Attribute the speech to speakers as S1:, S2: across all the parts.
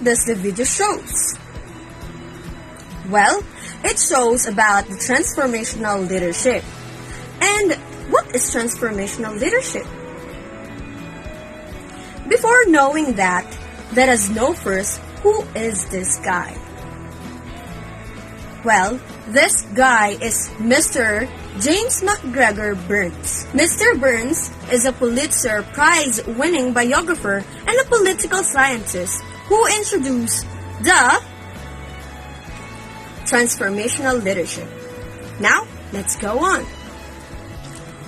S1: does the video shows? Well, it shows about the transformational leadership. And what is transformational leadership? Before knowing that, let us know first, who is this guy? Well, this guy is Mr. James McGregor Burns. Mr. Burns is a Pulitzer Prize-winning biographer and a political scientist who introduced the transformational leadership. Now, let's go on.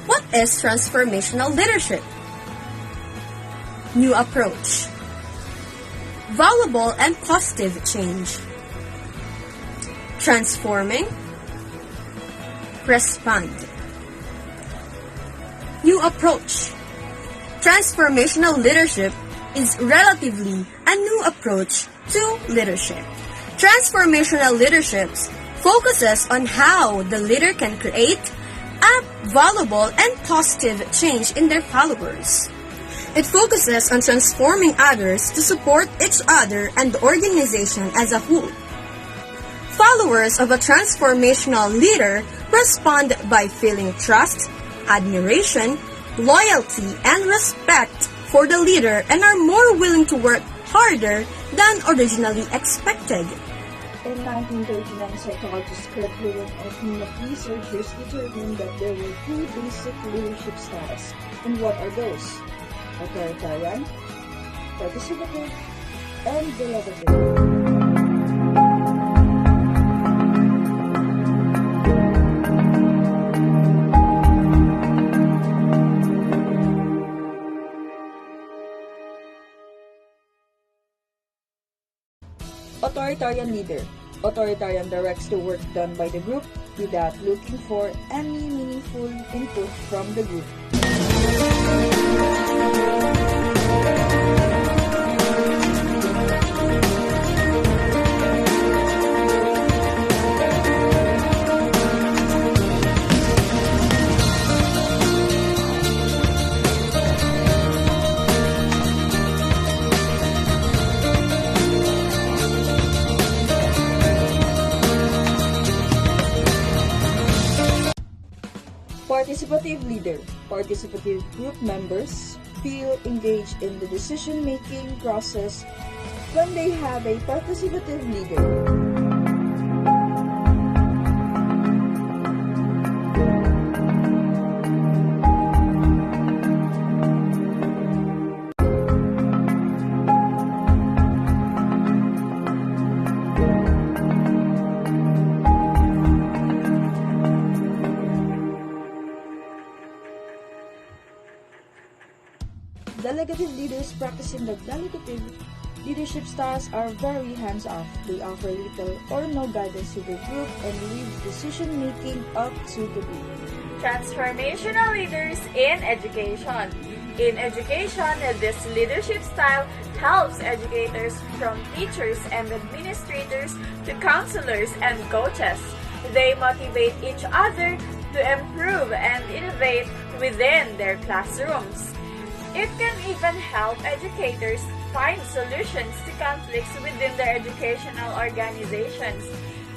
S1: What is transformational leadership? New approach. Valuable and positive change. Transforming. Respond. New approach. Transformational leadership is relatively a new approach to leadership. Transformational leadership focuses on how the leader can create a valuable and positive change in their followers. It focuses on transforming others to support each other and the organization as a whole. Followers of a transformational leader respond by feeling trust, admiration, loyalty, and respect for the leader and are more willing to work harder than originally expected.
S2: In 1939, psychologist Kurt Lewin and a team of researchers determined that there were two basic leadership styles. And what are those? Authoritarian, participative, and delegative. Authoritarian leader. Authoritarian directs the work done by the group without looking for any meaningful input from the group. Participative leader. Participative group members feel engaged in the decision-making process when they have a participative leader. Delegative leaders practicing the delegative leadership styles are very hands-off. They offer little or no guidance to the group and leave decision-making up to the group.
S3: Transformational leaders in education. In education, this leadership style helps educators from teachers and administrators to counselors and coaches. They motivate each other to improve and innovate within their classrooms. It can even help educators find solutions to conflicts within their educational organizations.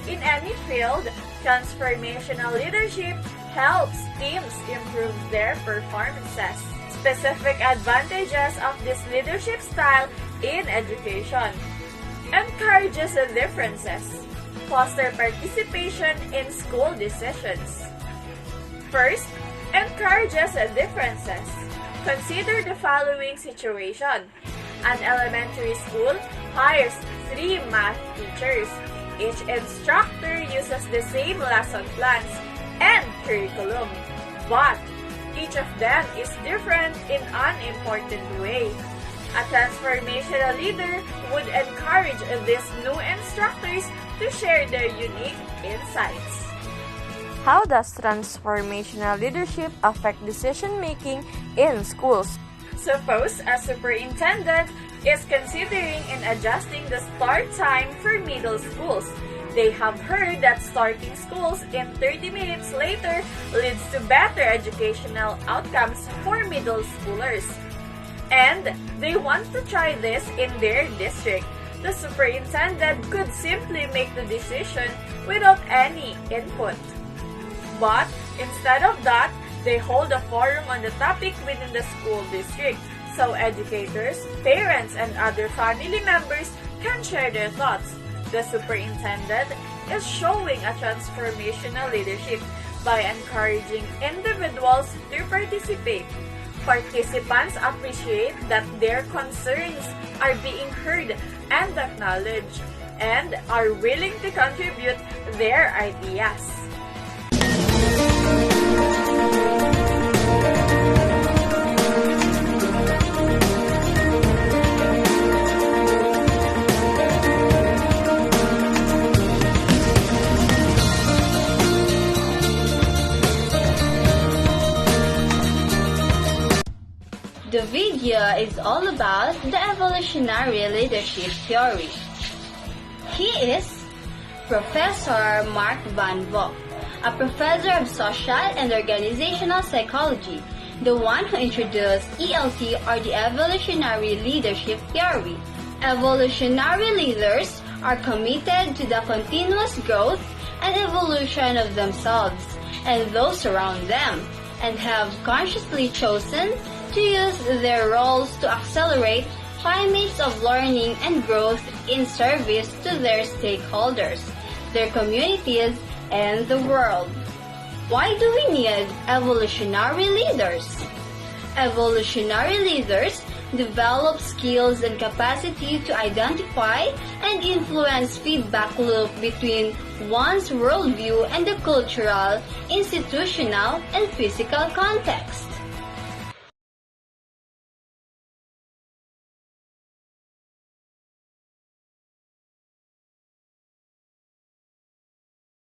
S3: In any field, transformational leadership helps teams improve their performances. Specific advantages of this leadership style in education: encourages differences, foster participation in school decisions. First, encourages differences. Consider the following situation. An elementary school hires 3 math teachers. Each instructor uses the same lesson plans and curriculum, but each of them is different in an important way. A transformational leader would encourage these new instructors to share their unique insights.
S4: How does transformational leadership affect decision-making in schools?
S3: Suppose a superintendent is considering and adjusting the start time for middle schools. They have heard that starting schools in 30 minutes later leads to better educational outcomes for middle schoolers. And they want to try this in their district. the superintendent could simply make the decision without any input. But instead of that, they hold a forum on the topic within the school district so educators, parents, and other family members can share their thoughts. The superintendent is showing a transformational leadership by encouraging individuals to participate. Participants appreciate that their concerns are being heard and acknowledged and are willing to contribute their ideas.
S5: The video is all about the evolutionary leadership theory. He is Professor Mark Van Vogt, a professor of social and organizational psychology, the one who introduced ELT or the evolutionary leadership theory. Evolutionary leaders are committed to the continuous growth and evolution of themselves and those around them, and have consciously chosen to use their roles to accelerate climates of learning and growth in service to their stakeholders, their communities, and the world. Why do we need evolutionary leaders? Evolutionary leaders develop skills and capacity to identify and influence feedback loop between one's worldview and the cultural, institutional, and physical context.